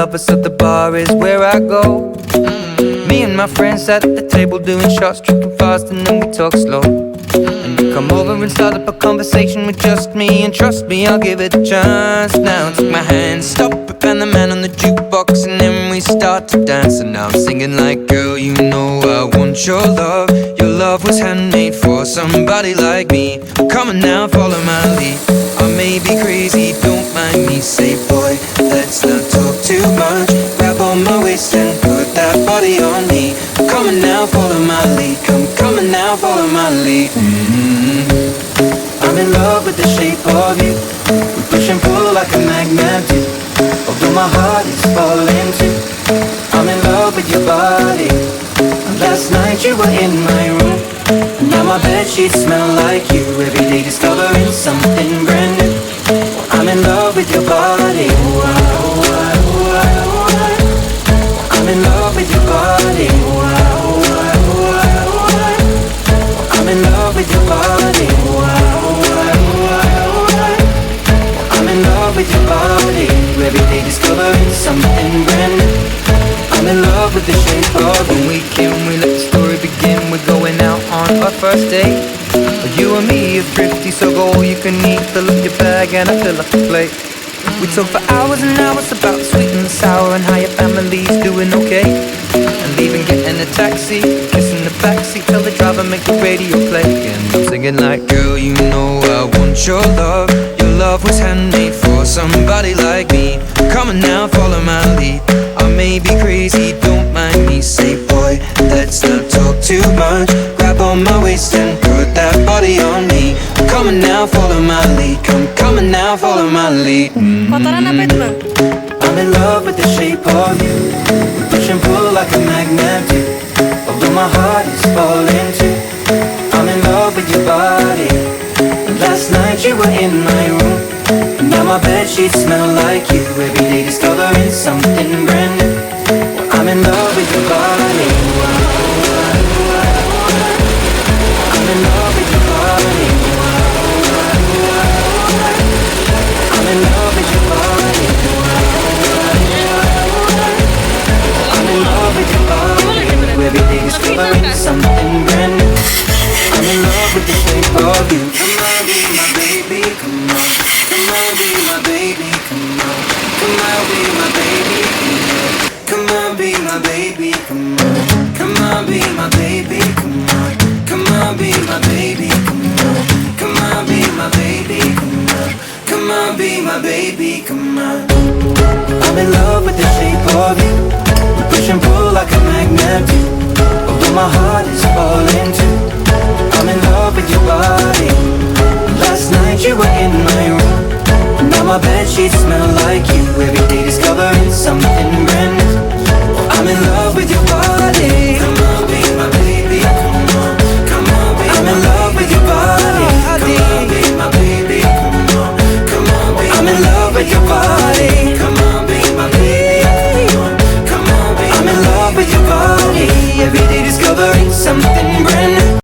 lovers, so the bar is where I go. Me and my friends at the table doing shots, tripping fast, and then we talk slow. And you come over and start up a conversation with just me, and trust me, I'll give it a chance. Now take my hand, stop it, and the man on the jukebox, and then we start to dance. And now I'm singing like, girl, you know I want your love. Your love was handmade for somebody like me. Come on now, follow my lead. I may be crazy, don't mind me. Say, boy, let's not talk too much. Grab on my waist and put that body on me. Come on now, follow my lead. Come on now, follow my lead. I'm in love with the shape of you. We push and pull like a magnet do. Although my heart is falling too, I'm in love with your body. Last night you were in my room, and now my bedsheets smell like you. Every day discovering something brand new. I'm in love with your body. I'm in love with your body. I'm in love with your body. I'm in love with your body. Every day discovering something brand new. I'm in love with the shape of when we came, we let the story begin. We're going out on our first date. You and me are thrifty, so go all you can eat. Fill up your bag and I fill up the plate. We talk for hours and hours about the sweet and the sour, and how your family's doing okay. And leaving, getting a taxi, kissing the backseat, tell the driver make the radio play. And I'm singing like, girl, you know I want your love. Your love was handmade for somebody like me. Come on now, follow my lead. I may be crazy, don't mind me. Say, boy, let's not talk too much. Grab on my waist and put that body on me. Come on now, follow my lead. Come on now, follow my lead. Kotoran apa itu, Bang? I'm in love with the shape of you. We push and pull like a magnet do. Although my heart is falling too, I'm in love with your body. Last night you were in my room, and now my bedsheets smell like you. Every day discovering something brand new. I'm in love with your body. I'm in love with your body. I'm in love with your body. I'm in love with your body. Every day discovering something brand new. I'm in love with the shape of you. Come on, be my baby, come on. Come on, be my baby, come on. Come on, be my baby, come on. Come on, be my baby, come on. Come on, be my baby, come on. Come on, be my baby, come on. Come on, be my baby, come on. Come on, be my baby, come on. I'm in love with the shape of you. We push and pull like a magnet do. Although my heart is falling too, I'm in love with your body. Last night you were in my room, now my bedsheets smell like you. Every day discovering something brand new. I'm in love with your body.